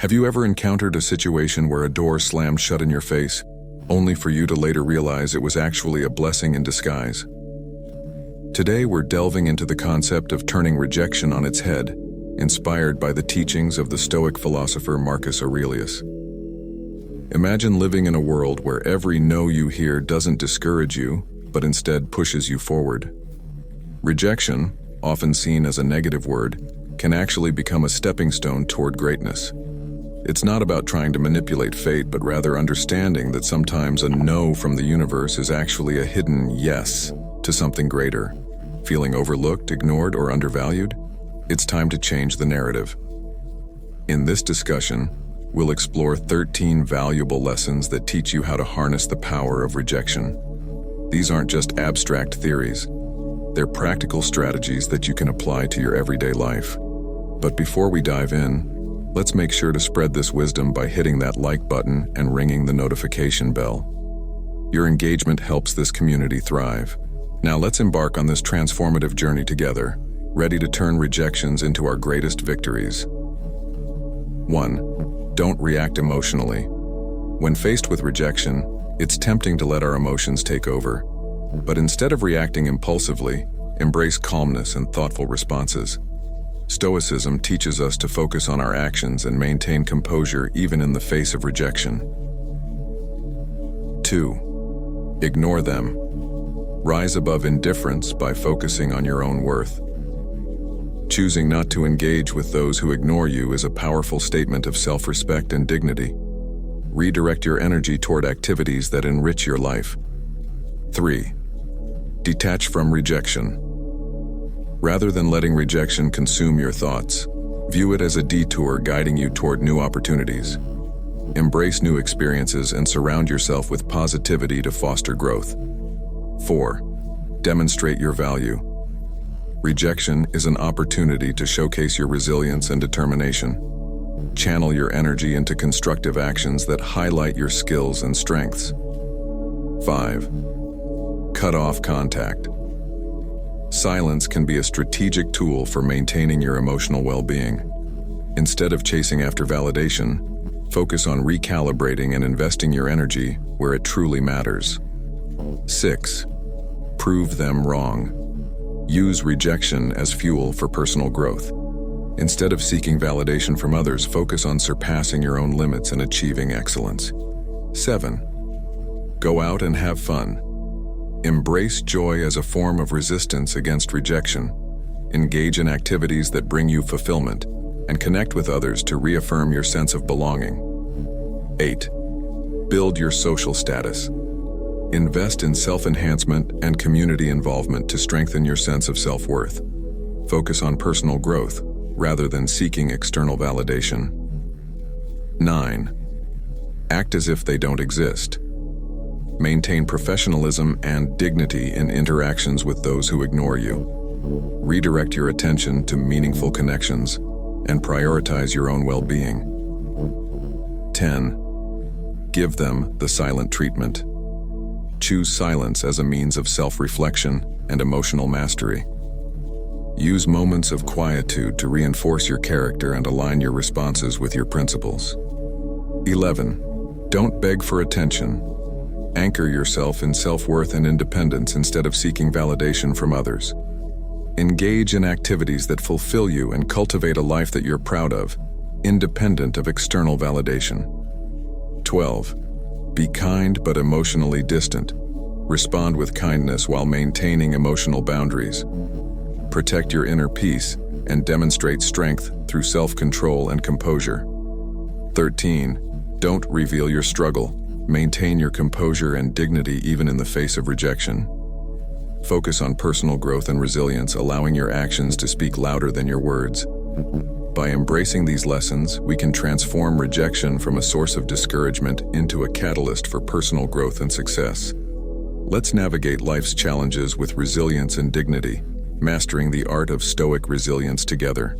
Have you ever encountered a situation where a door slammed shut in your face, only for you to later realize it was actually a blessing in disguise? Today we're delving into the concept of turning rejection on its head, inspired by the teachings of the Stoic philosopher Marcus Aurelius. Imagine living in a world where every no you hear doesn't discourage you, but instead pushes you forward. Rejection, often seen as a negative word, can actually become a stepping stone toward greatness. It's not about trying to manipulate fate, but rather understanding that sometimes a no from the universe is actually a hidden yes to something greater. Feeling overlooked, ignored, or undervalued? It's time to change the narrative. In this discussion, we'll explore 13 valuable lessons that teach you how to harness the power of rejection. These aren't just abstract theories. They're practical strategies that you can apply to your everyday life. But before we dive in, let's make sure to spread this wisdom by hitting that like button and ringing the notification bell. Your engagement helps this community thrive. Now let's embark on this transformative journey together, ready to turn rejections into our greatest victories. 1. Don't react emotionally. When faced with rejection, it's tempting to let our emotions take over. But instead of reacting impulsively, embrace calmness and thoughtful responses. Stoicism teaches us to focus on our actions and maintain composure even in the face of rejection. 2. Ignore them. Rise above indifference by focusing on your own worth. Choosing not to engage with those who ignore you is a powerful statement of self-respect and dignity. Redirect your energy toward activities that enrich your life. 3. Detach from rejection. Rather than letting rejection consume your thoughts, view it as a detour guiding you toward new opportunities. Embrace new experiences and surround yourself with positivity to foster growth. 4. Demonstrate your value. Rejection is an opportunity to showcase your resilience and determination. Channel your energy into constructive actions that highlight your skills and strengths. 5. Cut off contact. Silence can be a strategic tool for maintaining your emotional well-being. Instead of chasing after validation, focus on recalibrating and investing your energy where it truly matters. 6. Prove them wrong. Use rejection as fuel for personal growth. Instead of seeking validation from others, focus on surpassing your own limits and achieving excellence. 7. Go out and have fun. Embrace joy as a form of resistance against rejection. Engage in activities that bring you fulfillment, and connect with others to reaffirm your sense of belonging. 8. Build your social status. Invest in self-enhancement and community involvement to strengthen your sense of self-worth. Focus on personal growth rather than seeking external validation. 9. Act as if they don't exist. Maintain professionalism and dignity in interactions with those who ignore you. Redirect your attention to meaningful connections and prioritize your own well-being. 10. Give them the silent treatment. Choose silence as a means of self-reflection and emotional mastery. Use moments of quietude to reinforce your character and align your responses with your principles. 11. Don't beg for attention. Anchor yourself in self-worth and independence instead of seeking validation from others. Engage in activities that fulfill you and cultivate a life that you're proud of, independent of external validation. 12. Be kind but emotionally distant. Respond with kindness while maintaining emotional boundaries. Protect your inner peace and demonstrate strength through self-control and composure. 13. Don't reveal your struggle. Maintain your composure and dignity even in the face of rejection. Focus on personal growth and resilience, allowing your actions to speak louder than your words. By embracing these lessons, we can transform rejection from a source of discouragement into a catalyst for personal growth and success. Let's navigate life's challenges with resilience and dignity, mastering the art of Stoic resilience together.